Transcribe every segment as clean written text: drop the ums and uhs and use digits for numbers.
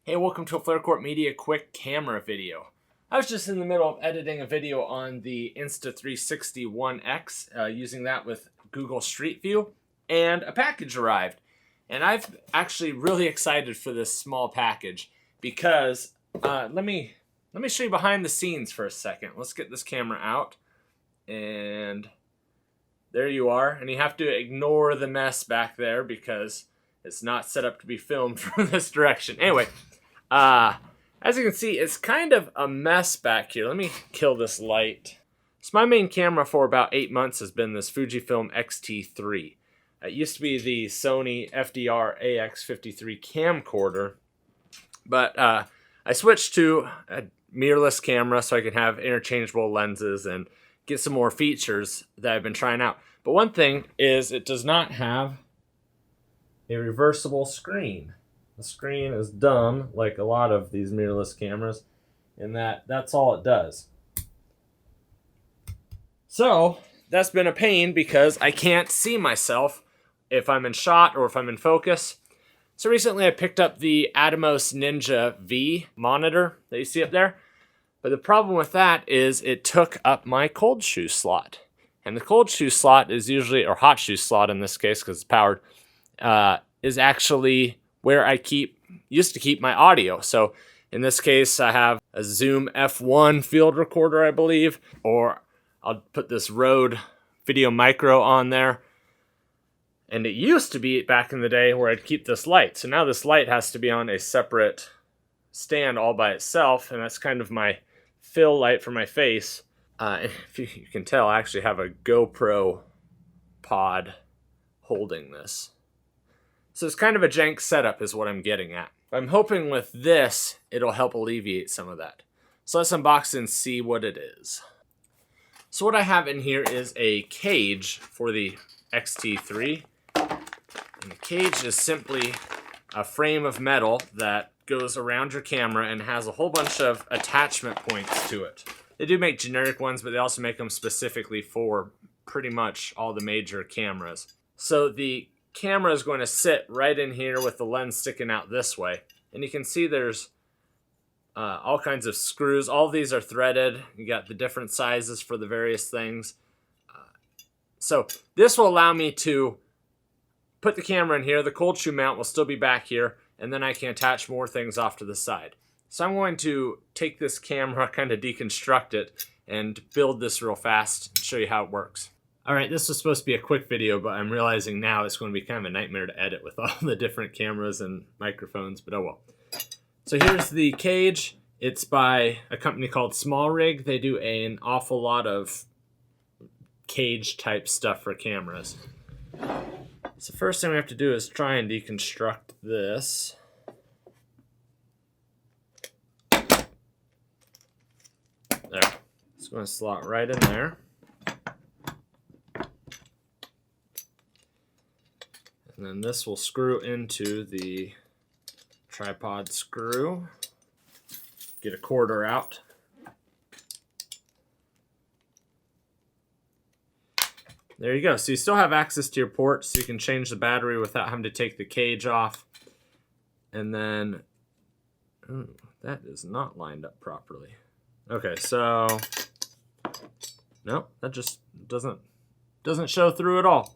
Hey, welcome to a Flare Corp Media quick camera video. I was just in the middle of editing a video on the Insta360 One X, using that with Google Street View, and a package arrived. And I've actually really excited for this small package because let me show you behind the scenes for a second. Let's get this camera out, and there you are. And you have to ignore the mess back there because it's not set up to be filmed from this direction. Anyway. As you can see, it's kind of a mess back here. Let me kill this light. So my main camera for about 8 months has been this Fujifilm X-T3. It used to be the Sony FDR AX53 camcorder, but I switched to a mirrorless camera so I can have interchangeable lenses and get some more features that I've been trying out. But one thing is it does not have a reversible screen. The screen is dumb, like a lot of these mirrorless cameras, in that that's all it does. So that's been a pain because I can't see myself if I'm in shot or if I'm in focus. So recently I picked up the Atomos Ninja V monitor that you see up there. But the problem with that is it took up my cold shoe slot. And the cold shoe slot is usually, or hot shoe slot in this case because it's powered, is actually where I used to keep my audio. So in this case, I have a Zoom F1 field recorder, I believe, or I'll put this Rode Video Micro on there. And it used to be back in the day where I'd keep this light. So now this light has to be on a separate stand all by itself, and that's kind of my fill light for my face. If you can tell, I actually have a GoPro pod holding this. So it's kind of a jank setup is what I'm getting at. I'm hoping with this, it'll help alleviate some of that. So let's unbox and see what it is. So what I have in here is a cage for the X-T3. And the cage is simply a frame of metal that goes around your camera and has a whole bunch of attachment points to it. They do make generic ones, but they also make them specifically for pretty much all the major cameras. So the camera is going to sit right in here with the lens sticking out this way, and you can see there's all kinds of screws. All of these are threaded. You got the different sizes for the various things. So this will allow me to put the camera in here. The cold shoe mount will still be back here, and then I can attach more things off to the side. So I'm going to take this camera, kind of deconstruct it, and build this real fast and show you how it works. Alright, this was supposed to be a quick video, but I'm realizing now it's going to be kind of a nightmare to edit with all the different cameras and microphones, but oh well. So here's the cage. It's by a company called Smallrig. They do an awful lot of cage type stuff for cameras. So first thing we have to do is try and deconstruct this. There. It's going to slot right in there. And then this will screw into the tripod screw. Get a quarter out. There you go. So you still have access to your port, so you can change the battery without having to take the cage off. And then, ooh, that is not lined up properly. Okay, so, no, that just doesn't show through at all.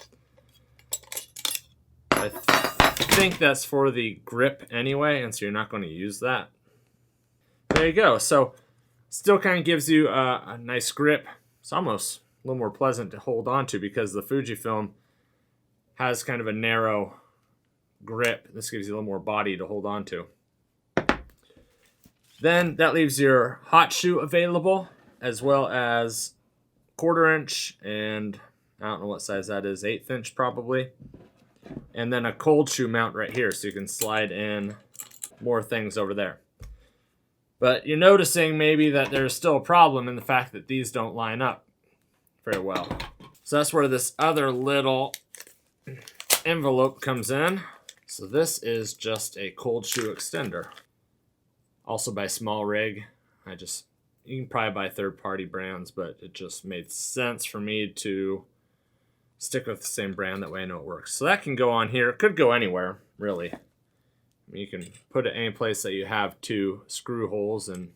I think that's for the grip anyway, and so you're not going to use that. There you go. So still kind of gives you a nice grip. It's almost a little more pleasant to hold on to because the Fujifilm has kind of a narrow grip. This gives you a little more body to hold on to. Then that leaves your hot shoe available, as well as 1/4 inch, and I don't know what size that is, 1/8 inch probably. And then a cold shoe mount right here, so you can slide in more things over there. But you're noticing maybe that there's still a problem in the fact that these don't line up very well. So that's where this other little envelope comes in. So this is just a cold shoe extender. Also by Smallrig. You can probably buy third-party brands, but it just made sense for me to stick with the same brand. That way I know it works. So that can go on here. It could go anywhere, really. You can put it any place that you have 2 screw holes and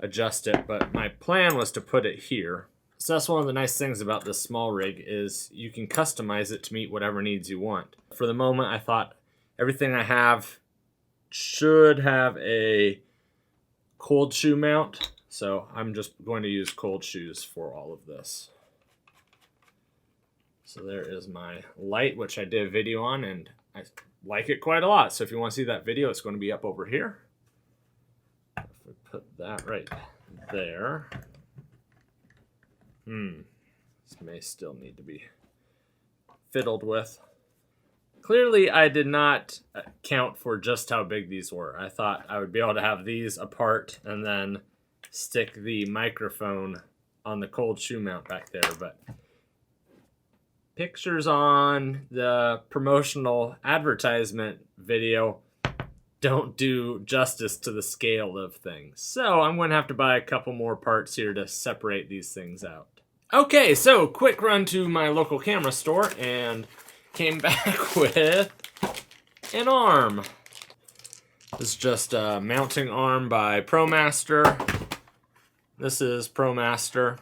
adjust it, but my plan was to put it here. So that's one of the nice things about this Smallrig is you can customize it to meet whatever needs you want. For the moment, I thought everything I have should have a cold shoe mount, so I'm just going to use cold shoes for all of this. So there is my light, which I did a video on, and I like it quite a lot. So if you want to see that video, it's going to be up over here. If we put that right there. This may still need to be fiddled with. Clearly, I did not count for just how big these were. I thought I would be able to have these apart and then stick the microphone on the cold shoe mount back there, but pictures on the promotional advertisement video don't do justice to the scale of things. So I'm going to have to buy a couple more parts here to separate these things out. Okay, so quick run to my local camera store and came back with an arm. This is just a mounting arm by ProMaster. This is ProMaster.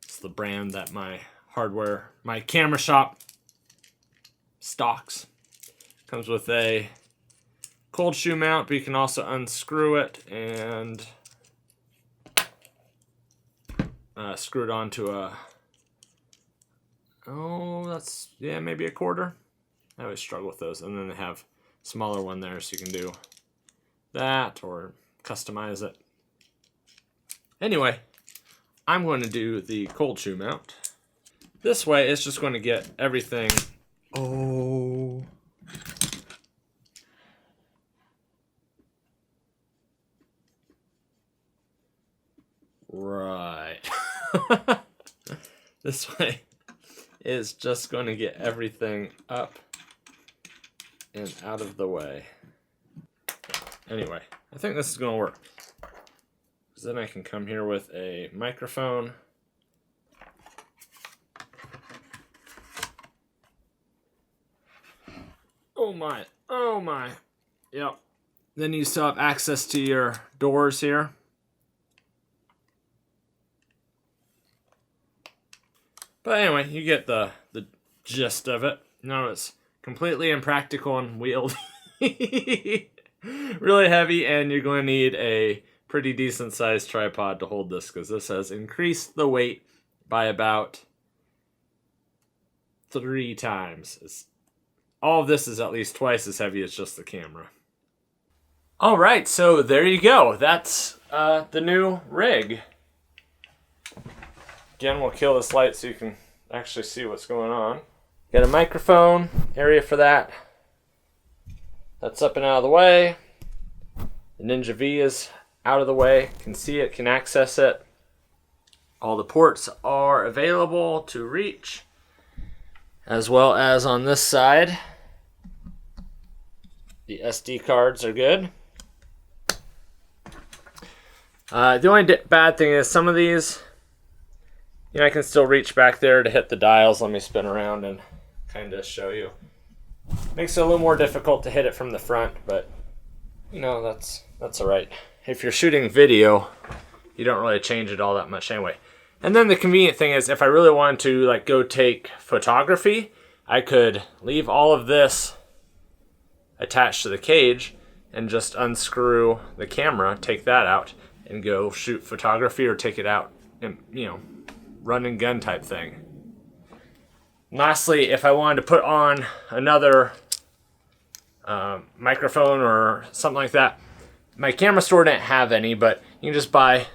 It's the brand that my camera shop stocks. Comes with a cold shoe mount, but you can also unscrew it and screw it onto a, maybe a quarter. I always struggle with those. And then they have a smaller one there, so you can do that or customize it. Anyway, I'm going to do the cold shoe mount. This way, it's just going to get everything. Oh. Right. This way is just going to get everything up and out of the way. Anyway, I think this is going to work. Because then I can come here with a microphone. Oh my, oh my. Yep. Then you still have access to your doors here. But anyway, you get the gist of it. No, it's completely impractical and wieldy. Really heavy, and you're going to need a pretty decent sized tripod to hold this, because this has increased the weight by about 3 times. All of this is at least twice as heavy as just the camera. Alright, so there you go. That's the new rig. Again, we'll kill this light so you can actually see what's going on. Got a microphone area for that. That's up and out of the way. The Ninja V is out of the way. Can see it, can access it. All the ports are available to reach, as well as on this side. The SD cards are good. The only bad thing is some of these, I can still reach back there to hit the dials. Let me spin around and kind of show you. Makes it a little more difficult to hit it from the front, but that's all right. If you're shooting video, you don't really change it all that much anyway. And then the convenient thing is, if I really wanted to go take photography, I could leave all of this attached to the cage and just unscrew the camera, take that out, and go shoot photography or take it out and, run and gun type thing. Lastly, if I wanted to put on another microphone or something like that, my camera store didn't have any, but you can just buy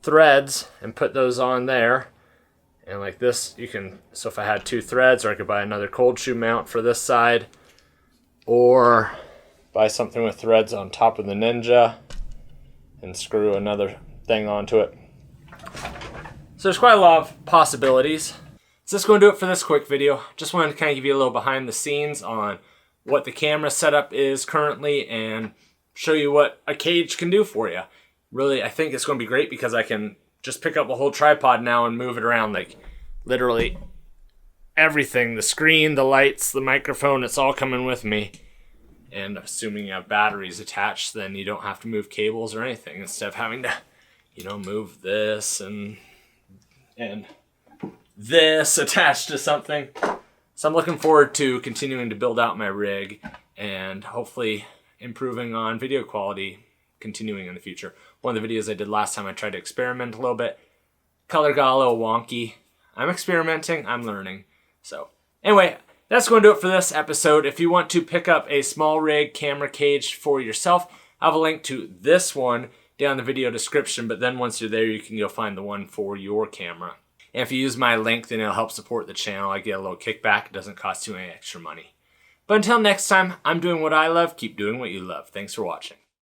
threads and put those on there. And like this, so if I had 2 threads, or I could buy another cold shoe mount for this side, or buy something with threads on top of the Ninja and screw another thing onto it. So there's quite a lot of possibilities. So that's going to do it for this quick video. Just wanted to kind of give you a little behind the scenes on what the camera setup is currently and show you what a cage can do for you. Really, I think it's going to be great because I can just pick up a whole tripod now and move it around, like literally everything. The screen, the lights, the microphone, it's all coming with me. And assuming you have batteries attached, then you don't have to move cables or anything instead of having to, move this and this attached to something. So I'm looking forward to continuing to build out my rig and hopefully improving on video quality continuing in the future. One of the videos I did last time, I tried to experiment a little bit. Color got a little wonky. I'm experimenting, I'm learning. So anyway, that's going to do it for this episode. If you want to pick up a Smallrig camera cage for yourself, I have a link to this one down in the video description, but then once you're there, you can go find the one for your camera. And if you use my link, then it'll help support the channel. I get a little kickback. It doesn't cost you any extra money. But until next time, I'm doing what I love. Keep doing what you love. Thanks for watching.